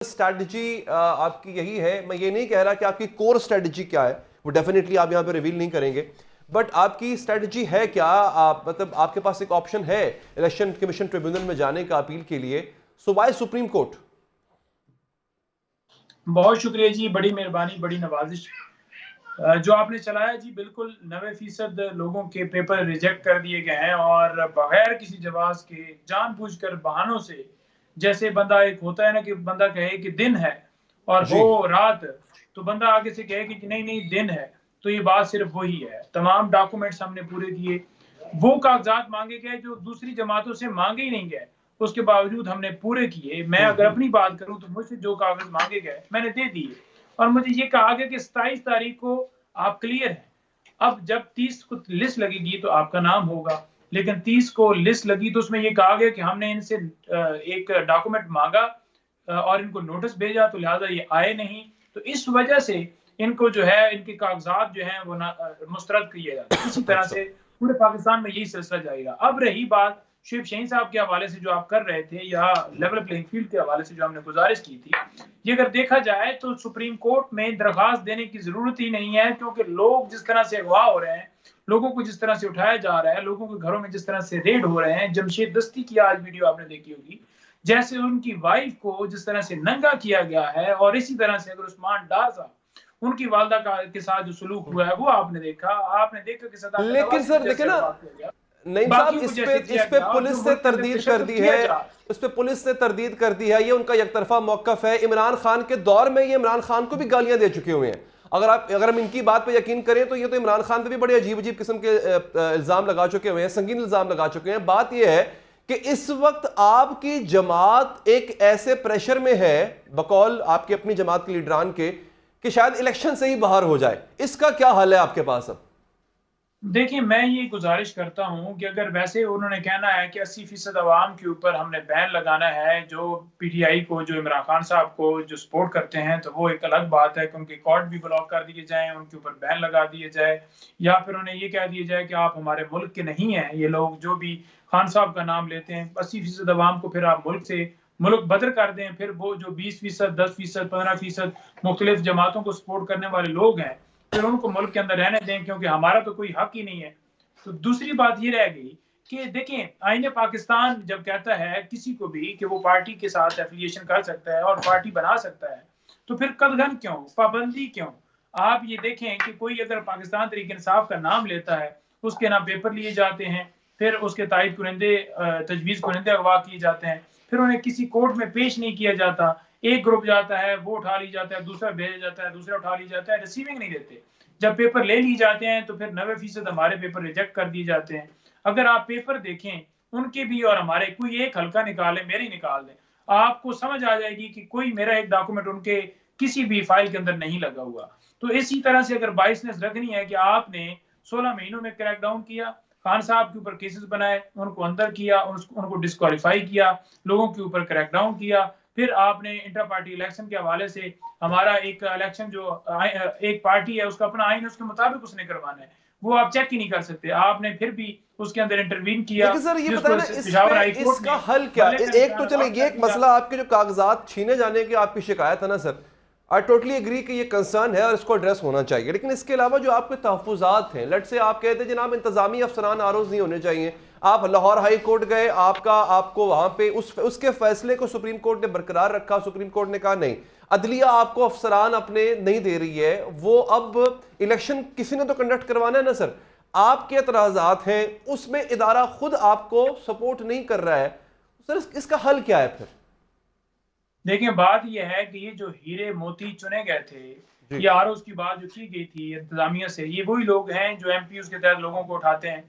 Strategy आपकी यही है। मैं ये नहीं कह रहा कि आपकी कोर स्ट्रैटेजी क्या है, वो डेफिनेटली आप यहां पे रिवील नहीं करेंगे, बट आपकी स्ट्रैटेजी है क्या? आप मतलब आपके पास एक ऑप्शन है इलेक्शन कमीशन ट्रिब्यूनल में जाने का अपील के लिए, सो व्हाई सुप्रीम कोर्ट? बहुत शुक्रिया जी, बड़ी मेहरबानी, बड़ी नवाजिश जो आपने चलाया जी। बिल्कुल 90% लोगों के पेपर रिजेक्ट कर दिए गए हैं और बगैर किसी जवाब के जानबूझकर बहानों से, जैसे बंदा एक होता है ना कि बंदा कहे कि दिन है और जी। हो रात, तो बंदा आगे से कहे कि नहीं नहीं दिन है, तो ये बात सिर्फ वही है। तमाम डॉक्यूमेंट्स हमने पूरे किए, वो कागजात मांगे गए जो दूसरी जमातों से मांगे ही नहीं गए, उसके बावजूद हमने पूरे किए। मैं अगर अपनी बात करूं तो मुझसे जो कागज मांगे गए मैंने दे दिए, और मुझे ये कहा गया कि 27 तारीख को आप क्लियर हैं। अब जब 30 को लिस्ट लगेगी तो आपका नाम होगा, लेकिन 30 को लिस्ट लगी तो उसमें ये कहा गया कि हमने इनसे एक डॉक्यूमेंट मांगा और इनको नोटिस भेजा, तो लिहाजा ये आए नहीं, तो इस वजह से इनको जो है इनके कागजात जो हैं वो मुस्तरद किए जाते हैं। इसी तरह अच्छा। से पूरे पाकिस्तान में यही सिलसिला जाएगा। अब रही बात शिव शहीन साहब के हवाले से जो आप कर रहे थे, या लेवल प्लेइंग फील्ड के हवाले से जो हमने गुजारिश की थी, ये अगर देखा जाए तो सुप्रीम कोर्ट में दरखास्त देने की जरूरत ही नहीं है, क्योंकि लोग जिस तरह से अगवा हो रहे हैं, लोगों को जिस तरह से उठाया जा रहा है, लोगों के घरों में जिस तरह से रेड हो रहे हैं। जमशेद दस्ती की आज वीडियो आपने देखी होगी, जैसे उनकी वाइफ को जिस तरह से नंगा किया गया है, और इसी तरह से अगर उस्मान डार साहब उनकी वालदा के साथ जो सलूक हुआ है वो आपने देखा कि सदाकत लेकिन नवाज़ी को सर देखे जैसे ना अगवा किया गया, नईम साहब, बाकियों को जैसे इस किया पे गया, और जो पुलिस ने मुल्क के अंदर तरदीद कर तशद्दुद दी किया है। जा रहा है। उस पे पुलिस ने तरदीद कर दी है, ये उनका एकतरफा मौकफ है। इमरान खान के दौर में ये इमरान खान को भी गालियां दे चुके हुए हैं। अगर हम इनकी बात पे यकीन करें तो ये तो इमरान खान पे भी बड़े अजीब अजीब किस्म के इल्जाम लगा चुके हुए हैं, संगीन इल्जाम लगा चुके हैं। बात यह है कि इस वक्त आपकी जमात एक ऐसे प्रेशर में है, बकौल आपकी अपनी जमात के लीडरान के, कि शायद इलेक्शन से ही बाहर हो जाए। इसका क्या हल है आपके पास अब? देखिए, मैं ये गुजारिश करता हूँ कि अगर वैसे उन्होंने कहना है कि 80% अवाम के ऊपर हमने बैन लगाना है, जो पीटीआई को, जो इमरान खान साहब को जो सपोर्ट करते हैं, तो वो एक अलग बात है कि उनके अकाउंट भी ब्लॉक कर दिए जाएं, उनके ऊपर बैन लगा दिए जाए, या फिर उन्हें ये कह दिया जाए कि आप हमारे मुल्क के नहीं हैं। ये लोग जो भी खान साहब का नाम लेते हैं, 80% अवाम को फिर आप मुल्क बदर कर दें। फिर वो जो 20%, 10%, 15% मुख्तलिफ जमातों को सपोर्ट करने वाले लोग हैं, फिर उनको मुल्क के अंदर रहने दें, क्योंकि हमारा तो कोई हक ही नहीं है। तो दूसरी बात ये रह गई कि देखें, आईने पाकिस्तान जब कहता है किसी को भी कि वो पार्टी के साथ एफिलिएशन कर सकता है और पार्टी बना सकता है, तो फिर कदगन क्यों, पाबंदी क्यों? आप ये देखें कि कोई अगर पाकिस्तान तहरीक इंसाफ का नाम लेता है, उसके नाम पेपर लिए जाते हैं, फिर उसके तायद कुरिंदे, तजवीज़ कुरिंदे अगवा किए जाते हैं, फिर उन्हें किसी कोर्ट में पेश नहीं किया जाता। एक ग्रुप जाता है, वो उठा ली जाता है, दूसरा भेजा जाता है, दूसरा उठा ली जाता है, रिसीविंग नहीं देते। जब पेपर ले ली जाते हैं तो फिर 90% हमारे पेपर रिजेक्ट कर दिए जाते हैं। अगर आप पेपर देखें उनके भी और हमारे, कोई एक हल्का निकाले, मेरे ही निकाल दें, आपको समझ आ जाएगी कि कोई मेरा एक डॉक्यूमेंट उनके किसी भी फाइल के अंदर नहीं लगा हुआ। तो इसी तरह से अगर बाइसनेस रखनी है कि आपने 16 महीनों में क्रैकडाउन किया, खान साहब के ऊपर केसेस बनाए, उनको अंदर किया, उनको डिस्क्वालीफाई किया, लोगों के ऊपर क्रैकडाउन किया, फिर आपने इंटर पार्टी इलेक्शन के हवाले से हमारा एक इलेक्शन जो एक पार्टी है उसका अपना आइन, उसके मुताबिक उसने करवाना है, वो आप चेक ही नहीं कर सकते। आपने फिर भी उसके अंदर इंटरवीन किया, लेकिन सर ये बताए जिसको ना, इस पेशावर पे हाई कोर्ट इसका ने हल क्या? बल्ले का एक तो निशान चले वाक ये कर एक दिया। मसला, आपके जो कागजात छीने जाने की आपकी शिकायत है ना सर, आई टोटली एग्री कि ये कंसर्न है और इसको एड्रेस होना चाहिए। लेकिन इसके अलावा जो आपके तहफुजात हैं, लेट से आप कहते हैं जनाब इंतजामी अफसरान आरोज नहीं होने चाहिए, आप लाहौर हाई कोर्ट गए, आपको वहां पे उसके फैसले को सुप्रीम कोर्ट ने बरकरार रखा। सुप्रीम कोर्ट ने कहा नहीं, अदलिया आपको अफसरान अपने नहीं दे रही है, वो अब इलेक्शन किसी ने तो कंडक्ट करवाना है ना सर। आपके एतराजात हैं, उसमें इदारा खुद आपको सपोर्ट नहीं कर रहा है, सर इसका हल क्या है फिर? देखिए, बात यह है कि ये जो हीरे मोती चुने गए थे, जी। ये आरओज की बात जो की गई थी इंतजामिया से, ये वही लोग हैं जो एमपीयू के तहत लोगों को उठाते हैं।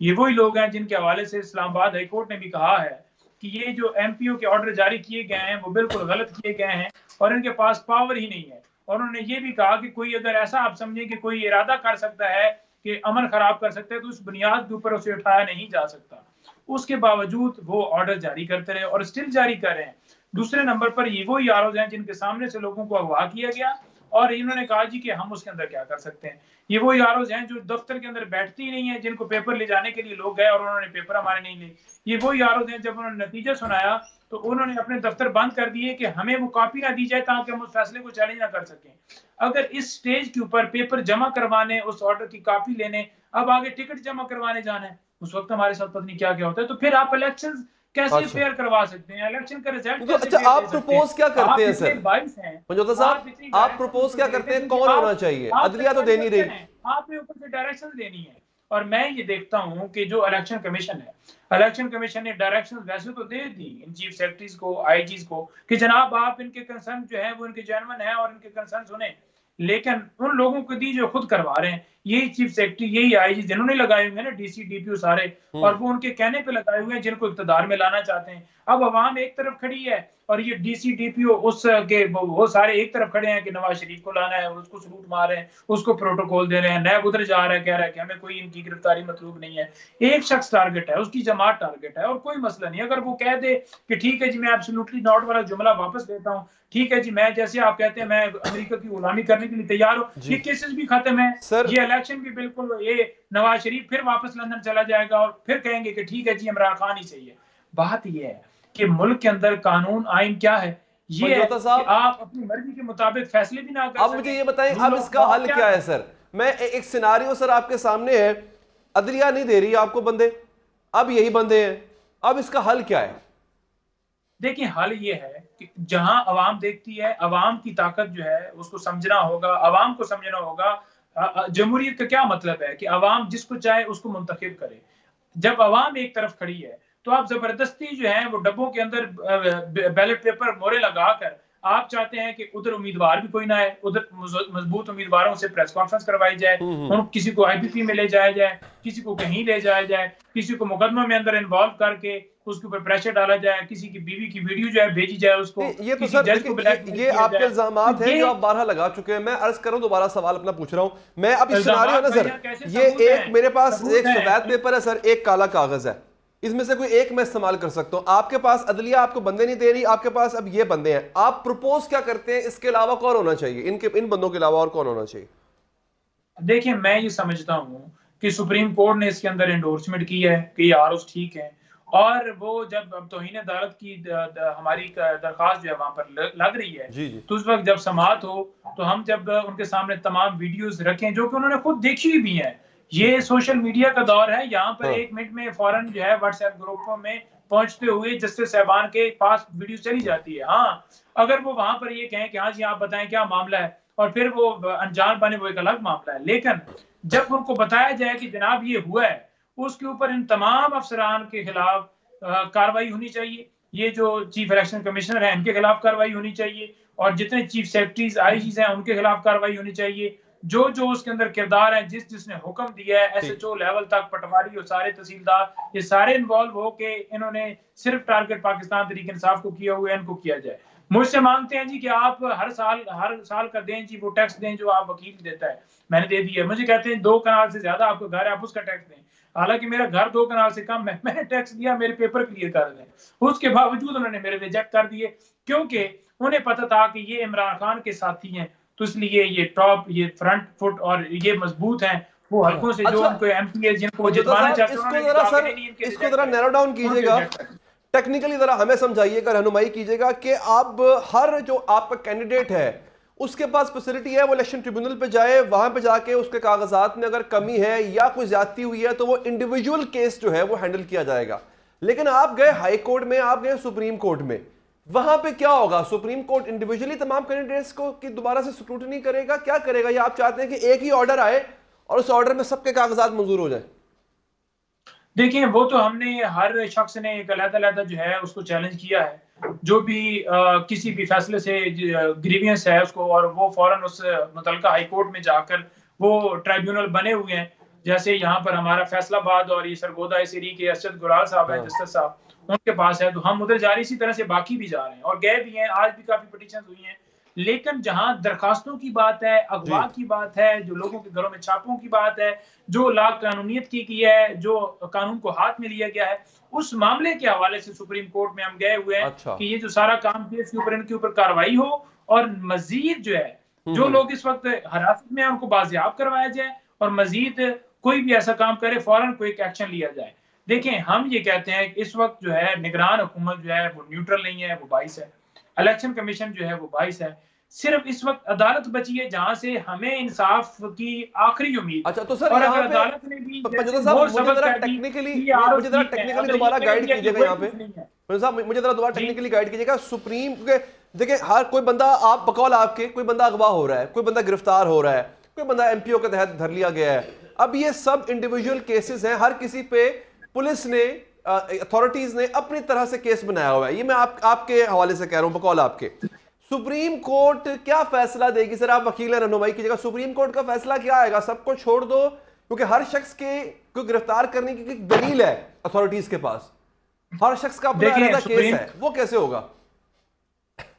ये वही लोग हैं जिनके हवाले से इस्लामाबाद हाई कोर्ट ने भी कहा है कि ये जो एमपीयू के ऑर्डर जारी किए गए हैं वो बिल्कुल गलत किए गए हैं और इनके पास पावर ही नहीं है। और उन्होंने ये भी कहा कि कोई अगर ऐसा आप समझें कि कोई इरादा कर सकता है कि अमन खराब कर सकते हैं, तो उस बुनियाद के ऊपर उसे उठाया नहीं जा सकता। उसके बावजूद वो ऑर्डर जारी करते रहे और स्टिल जारी कर रहे हैं। दूसरे नंबर पर ये वो आरोप हैं जिनके सामने से लोगों को अगवा किया गया और इन्होंने कहा जी कि हम उसके अंदर क्या कर सकते हैं। ये वो आरोप हैं जो दफ्तर के अंदर बैठते ही नहीं है, जिनको पेपर ले जाने के लिए लोग गए और उन्होंने पेपर हमारे नहीं लिए। ये वो आरोप हैं जब उन्होंने नतीजा सुनाया तो उन्होंने अपने दफ्तर बंद कर दिए कि हमें वो कॉपी ना दी जाए ताकि हम उस फैसले को चैलेंज ना कर सकें। अगर इस स्टेज के ऊपर पेपर जमा करवाने, उस ऑर्डर की कॉपी लेने, अब आगे टिकट जमा करवाने जाना है, उस वक्त हमारे साथ पता नहीं क्या क्या होता है, तो फिर आप इलेक्शन कैसे अच्छा, फेयर करवा सकते हैं? इलेक्शन का रिजल्ट तो कैसे अच्छा फेयर आप दे सकते हैं? प्रपोज क्या करते आप हैं इतने सर? बाइस हैं, मंजोता आप साहब, इतनी आप डायरेक्शन प्रपोज क्या देते करते हैं हैं, क्योंकि कौन होना आप चाहिए? आप अदलिया तो दे नहीं सेक्रेटरी रही। हैं, आपने ऊपर से डायरेक्शन देनी है। और मैं ये देखता हूँ कि जो इलेक्शन कमीशन है, इलेक्शन कमीशन ने डायरेक्शन वैसे तो दे दी इन चीफ सेक्रेटरीज को, आईजीज को, कि जनाब आप इनके कंसर्न जो है वो इनके जेन्युइन है और इनके कंसर्न सुने, लेकिन उन लोगों को दी जो खुद करवा रहे हैं, यही चीफ सेक्रेटरी, यही आईजी जिन्होंने लगाए हुए हैं ना, डीसी डीपीओ सारे, और वो उनके कहने पे लगाए हुए हैं जिनको इक्तदार में लाना चाहते हैं। अब अवाम एक तरफ खड़ी है और ये डीसी डीपीओ उस के वो सारे एक तरफ खड़े हैं कि नवाज शरीफ को लाना है, उसको सलूट मार रहे हैं, उसको प्रोटोकॉल दे रहे हैं, नैब उधर जा रहा है, कह रहा है कि हमें कोई इनकी गिरफ्तारी मतलूब नहीं है। एक शख्स टारगेट है, उसकी जमात टारगेट है, और कोई मसला नहीं। अगर वो कह दे कि ठीक है जी मैं एब्सोल्युटली नॉट वाला जुमला वापस लेता हूँ, ठीक है जी मैं, जैसे आप कहते हैं, मैं अमेरिका की गुलामी करने के लिए तैयार हूँ, ये जी केसेस भी खत्म है, सर। ये इलेक्शन भी बिल्कुल, ये नवाज शरीफ फिर वापस लंदन चला जाएगा और फिर कहेंगे कि ठीक है जी इमरान खान ही चाहिए। बात ये है कि मुल्क के अंदर कानून आइन क्या है, ये है मंजोता कि साहब, आप अपनी मर्जी के मुताबिक फैसले भी ना कर अब मुझे सकें। ये बताएं, रूल अब ऑफ इसका लॉ हल क्या क्या है है? सर? मैं एक सिनारियो सर आपके सामने है, अदलिया नहीं दे रही आपको बंदे, अब यही बंदे हैं, अब इसका हल क्या है? देखिए हल ये है कि जहां अवाम देखती है, अवाम की ताकत जो है उसको समझना होगा, अवाम को समझना होगा। जमहूरियत का क्या मतलब है कि अवाम जिसको चाहे उसको मुंतखब करे। जब अवाम एक तरफ खड़ी है तो आप जबरदस्ती जो है वो डब्बों के अंदर बैलेट पेपर मोहरे लगाकर आप चाहते हैं कि उधर उम्मीदवार भी कोई ना है, उधर मजबूत उम्मीदवारों से प्रेस कॉन्फ्रेंस करवाई जाए, हम्म। उन किसी को आईपीपी में ले जाया जाए, किसी को कहीं ले जाया जाए, किसी को मुकदमा में अंदर इन्वॉल्व करके उसके ऊपर प्रेशर डाला जाए, किसी की बीवी की वीडियो जो है भेजी जाए उसको, ये तो किसी सर जज को देखिए, ब्लैकमेल ये किया आपके जाए। इल्जामात तो हैं जो ये आप बारहा लगा चुके हैं। मैं अर्ज करूं, दोबारा सवाल अपना पूछ रहा हूं मैं। अब इस सिनारियो इल्जामात ना भाई सर, यहाँ कैसे ये सबूत एक हैं? मेरे पास सबूत एक सफेद हैं। पेपर है सर, एक काला कागज है, इसमें से कोई एक मैं इस्तेमाल कर सकता हूं। आपके पास अदलिया आपको बंदे नहीं दे रही, आपके पास अब ये बंदे हैं, आप प्रपोज क्या करते हैं? इसके अलावा कौन होना चाहिए? इन बंदों के अलावा और कौन होना चाहिए? देखिए मैं ये समझता हूँ कि सुप्रीम कोर्ट ने इसके अंदर एंडोर्समेंट की है कि आरओज ठीक है, और वो जब अब तौहीन अदालत की हमारी दरखास्त जो है वहां पर लग रही है, जी जी। तो उस वक्त जब समाअत हो तो हम जब उनके सामने तमाम वीडियोस रखें जो कि उन्होंने खुद देखी हुई भी हैं। ठीक ये है। सोशल मीडिया का दौर है, यहाँ पर हाँ। 1 मिनट में फौरन जो है व्हाट्सएप ग्रुपों में पहुंचते हुए जस्टिस साहबान के पास वीडियो चली जाती है। हाँ, अगर वो वहां पर ये कहें कि हाँ जी आप बताएं क्या मामला है, और फिर वो अनजान बने, वो एक अलग मामला है। लेकिन जब उनको बताया जाए कि जनाब ये हुआ है, उसके ऊपर इन तमाम अफसरान के खिलाफ कार्रवाई होनी चाहिए। ये जो चीफ इलेक्शन कमिश्नर है इनके खिलाफ कार्रवाई होनी चाहिए, और जितने चीफ सेक्रेटरीज आईजीज हैं उनके खिलाफ कार्रवाई होनी चाहिए। जो जो उसके अंदर किरदार है, जिसने हुक्म दिया है, ठीक। एसएचओ लेवल तक, पटवारी और सारे तहसीलदार, ये सारे इन्वॉल्व हो के इन्होंने सिर्फ टारगेट पाकिस्तान तहरीक इंसाफ को किया हुआ है, इनको किया जाए। मुझसे मांगते हैं जी कि आप हर साल का दें जी, वो टैक्स दें जो आप वकील देता है, मैंने दे दिया। मुझे कहते हैं 2 कनाल से ज्यादा आपको घर है, आप उसका टैक्स दें। हालांकि मेरा घर 2 कनाल से कम है, मैंने टैक्स दिया, मेरे पेपर क्लियर कर दें। उसके बावजूद उन्होंने मेरे रिजेक्ट कर दिए, क्योंकि उन्हें पता था कि ये इमरान खान के साथी हैं, तो इसलिए ये टॉप, ये फ्रंट फुट और ये मजबूत हैं। वो हल्कों से जो अच्छा उनको एमपी जिनको वो मंजोता जितवाना साहब, चाहते हैं, इसको उन्होंने जरा कहा कि सर, नहीं, इनके इसको रिजेक्ट जरा करें, नैरो डाउन उनके कीजिएगा, रिजेक्ट करें। टेक्निकली जरा हमें समझाइएगा, रहनुमाई कीजिएगा कि अब हर जो आपका कैंडिडेट है उसके पास फैसिलिटी है वो इलेक्शन ट्रिब्यूनल पे जाए, वहां पे जाके उसके कागजात में अगर कमी है या कोई ज्यादती हुई है तो वो इंडिविजुअल केस जो है वो हैंडल किया जाएगा। लेकिन आप गए हाई कोर्ट में, आप गए सुप्रीम कोर्ट में, वहां पे क्या होगा? सुप्रीम कोर्ट इंडिविजुअली तमाम कैंडिडेट्स को की दोबारा से स्क्रूटनी करेगा? क्या करेगा? या आप चाहते हैं कि एक ही ऑर्डर आए और उस ऑर्डर में सबके कागजात मंजूर हो जाए? देखिए वो तो हमने हर शख्स ने एक अलग-अलग जो है उसको चैलेंज किया है। जो भी किसी भी फैसले से ग्रीवियंस है उसको, और वो फौरन उस मुतलका हाई कोर्ट में जाकर वो ट्राइब्यूनल बने हुए हैं। जैसे यहाँ पर हमारा फैसलाबाद और ये सरगोदा सीरी के असद गुलाल साहब हैं, हाँ। जस्टिस साहब, उनके पास है, तो हम उधर जा रहे, इसी तरह से बाकी भी जा रहे हैं और गए भी हैं। आज भी काफी पिटीशन हुई हैं। लेकिन जहां दरखास्तों की बात है, जी। अगवा की बात है, जो लोगों के घरों में छापों की बात है, जो ला कानूनियत की है, जो कानून को हाथ में लिया गया है, उस मामले के हवाले से सुप्रीम कोर्ट में हम गए हुए हैं अच्छा। कि ये जो सारा काम केस के ऊपर, इनके ऊपर कार्रवाई हो, और मजीद जो है जो लोग इस वक्त हिरासत में हैं उनको बाजियाब करवाया जाए, और मजीद कोई भी ऐसा काम करे फौरन कोई एक्शन लिया जाए। देखें, हम ये कहते हैं कि इस वक्त जो है निगरान हुकूमत जो है वो न्यूट्रल नहीं है, वो 22 है। इलेक्शन कमीशन जो है वो 22 है। सिर्फ इस वक्त अदालत बची है जहां से हमें इंसाफ की आखिरी उम्मीद। अच्छा तो सर और यहाँ अगर पे अदालत ने भी पंजोता जैसे साहब मोर मुझे सबक जरा कह दी टेक्निकली कि यार मुझे जरा ठीक है, टेक्निकली अगर दोबारा ये कह गाइड दिया कि कीजिएगा कोई यहाँ पे। कुछ नहीं है। पंजोता साहब मुझे जरा दोबारा जी टेक्निकली गाइड कीजिएगा। सुप्रीम के देखिए हर कोई बंदा, आप बकौल आपके, कोई बंदा अगवा हो रहा है, कोई बंदा गिरफ्तार हो रहा है, कोई बंदा एमपीओ के तहत धर लिया गया है। अब ये सब इंडिविजुअल केसेस हैं, हर किसी पे पुलिस ने, अथॉरिटीज ने अपनी तरह से केस बनाया हुआ है। ये मैं आपके हवाले से कह रहा हूं, बकौल आपके। सुप्रीम कोर्ट क्या फैसला देगी? सर आप वकील हैं, रहनुमाई कीजिएगा। सुप्रीम कोर्ट का फैसला क्या आएगा? सबको छोड़ दो, क्योंकि हर शख्स को गिरफ्तार करने की एक दलील है अथॉरिटीज के पास, हर शख्स का अपना अलग केस है, वो कैसे होगा?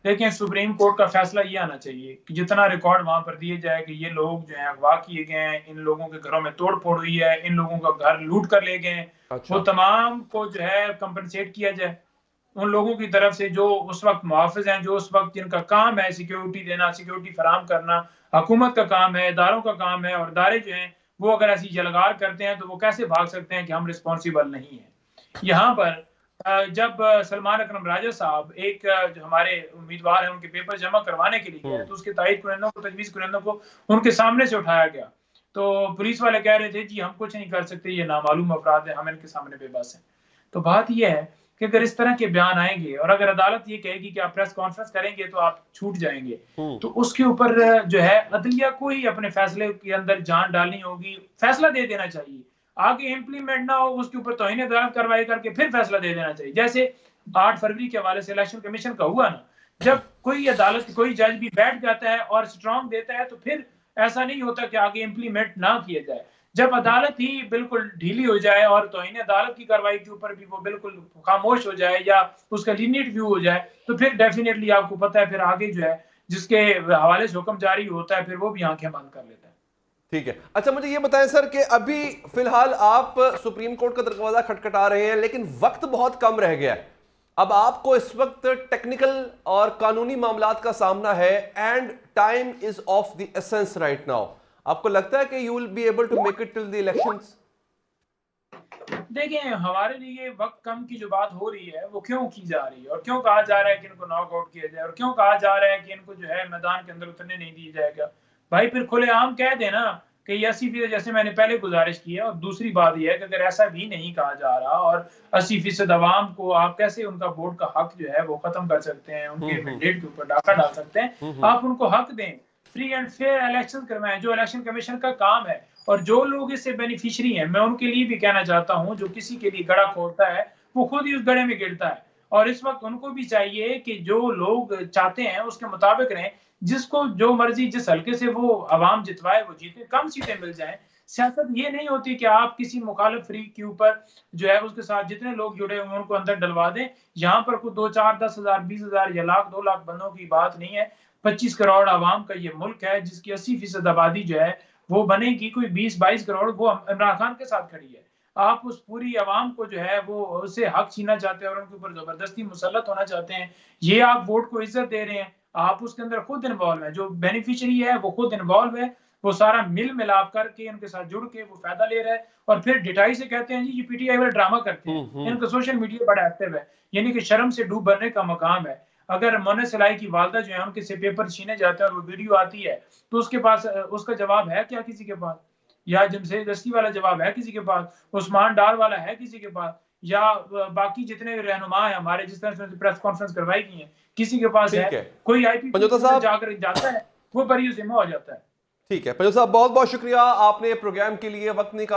देखिए, सुप्रीम कोर्ट का फैसला ये आना चाहिए कि जितना रिकॉर्ड वहां पर दिए जाए कि ये लोग जो है अगवा किए गए हैं, इन लोगों के घरों में तोड़ फोड़ हुई है, इन लोगों का घर लूट कर ले गए हैं, अच्छा। वो तमाम को जो है कंपनसेट किया जाए। उन लोगों की तरफ से जो उस वक्त मुहाफिज हैं, जो उस वक्त जिनका काम है सिक्योरिटी देना, सिक्योरिटी फराम करना, हुकूमत का काम है, इदारों का काम है, और इदारे जो हैं वो अगर ऐसी जलगार करते हैं तो वो कैसे भाग सकते हैं कि हम रिस्पॉन्सिबल नहीं है। यहाँ पर जब सलमान अकरम राजा साहब एक जो हमारे उम्मीदवार हैं उनके पेपर जमा करवाने के लिए गए तो उसके तायद कुरिंदों को, तजवीज़ कुरिंदों को उनके सामने से उठाया गया, तो पुलिस वाले कह रहे थे जी हम कुछ नहीं कर सकते, ये नामालूम अफराद है, हम इनके सामने बेबस हैं। तो बात यह है कि अगर इस तरह के बयान आएंगे और अगर अदालत ये कहेगी कि आप प्रेस कॉन्फ्रेंस करेंगे तो आप छूट जाएंगे, तो उसके ऊपर जो है अदलिया को ही अपने फैसले के अंदर जान डालनी होगी, फैसला दे देना चाहिए। आगे इम्प्लीमेंट ना हो उसके ऊपर तौहीन अदालत कार्रवाई करके फिर फैसला दे देना चाहिए। जैसे 8 फरवरी के हवाले से इलेक्शन कमीशन का हुआ ना, जब कोई अदालत, कोई जज भी बैठ जाता है और स्ट्रांग देता है तो फिर ऐसा नहीं होता कि आगे इम्प्लीमेंट ना किया जाए। जब अदालत ही बिल्कुल ढीली हो जाए और तौहीन अदालत की कार्रवाई के ऊपर भी वो बिल्कुल खामोश हो जाए या उसका लीनियंट व्यू हो जाए, तो फिर डेफिनेटली आपको पता है फिर आगे जो है जिसके हवाले से हुक्म जारी होता है फिर वो भी आंखें बंद कर लेता है। ठीक है। अच्छा मुझे ये बताएं सर कि अभी फिलहाल आप सुप्रीम कोर्ट का दरवाजा खटखटा रहे हैं, लेकिन वक्त बहुत कम रह गया है। अब आपको इस वक्त टेक्निकल और कानूनी मामलात का सामना है and time is of the essence right now. आपको लगता है कि you will be able to make it till the elections? देखिए, हमारे लिए वक्त कम की जो बात हो रही है वो क्यों की जा रही है और क्यों कहा जा रहा है कि इनको नॉकआउट किया जाए और क्यों कहा जा रहा है कि इनको जो है मैदान के अंदर उतरने नहीं दिया जाएगा। भाई फिर खुलेआम कह देना कि 80%, जैसे मैंने पहले गुजारिश की है। और दूसरी बात यह है कि अगर ऐसा भी नहीं कहा जा रहा और 80% अवाम को आप कैसे उनका वोट का हक जो है वो खत्म कर सकते हैं, उनके मैंडेट के ऊपर डाका डाल सकते हैं। आप उनको हक दें, फ्री एंड फेयर इलेक्शन करवाएं जो इलेक्शन कमीशन का काम है। और जो लोग इससे बेनिफिशियरी हैं, मैं उनके लिए भी कहना चाहता हूं, जो किसी के लिए गड़ा खोलता है वो खुद ही उस गड़े में गिरता है। और इस वक्त उनको भी चाहिए कि जो लोग चाहते हैं उसके मुताबिक रहें, जिसको जो मर्जी जिस हल्के से वो अवाम जितवाए वो जीते, कम सीटें मिल जाएं। सियासत ये नहीं होती कि आप किसी मुखालिफ फ्रीक के ऊपर जो है उसके साथ जितने लोग जुड़े हुए उनको अंदर डलवा दें। यहाँ पर कोई 2, 4, 10,000, 20,000 या लाख 2 लाख बंदों की बात नहीं है। 25 करोड़ आवाम का ये मुल्क है जिसकी 80% आबादी जो है वो बनेगी। कोई 20-22 करोड़ वो इमरान खान के साथ खड़ी है। आप उस पूरी आवाम को जो है वो उससे हक छीनना चाहते हैं और उनके ऊपर जबरदस्ती मुसल्लत होना चाहते हैं। ये आप वोट को इज्जत दे रहे हैं, आप उसके अंदर खुद इन्वॉल्व है, जो बेनिफिशियरी है वो खुद इन्वॉल्व है, वो सारा मिल मिलाप करके उनके साथ जुड़ के वो फायदा ले रहा है। और फिर डिटाई से कहते हैं जी ये पीटीआई वाले ड्रामा करते हैं। इनका सोशल मीडिया बड़ा एक्टिव है, यानी कि शर्म से डूब भरने का मकाम है। अगर मोना सिलाई की वालदा जो है उनके से पेपर छीने जाते हैं और वो वीडियो आती है तो उसके पास उसका जवाब है क्या किसी के पास? या जमशेद दस्ती वाला जवाब है किसी के पास? उस्मान डार वाला है किसी के पास? या बाकी जितने रहनुमा है हमारे, जिस तरह से प्रेस कॉन्फ्रेंस करवाई गई है, किसी के पास है? कोई आईपी जाकर जाता है वो बरी जिम्मा हो जाता है। ठीक है पंजोता साहब, बहुत बहुत शुक्रिया, आपने प्रोग्राम के लिए वक्त निकाला।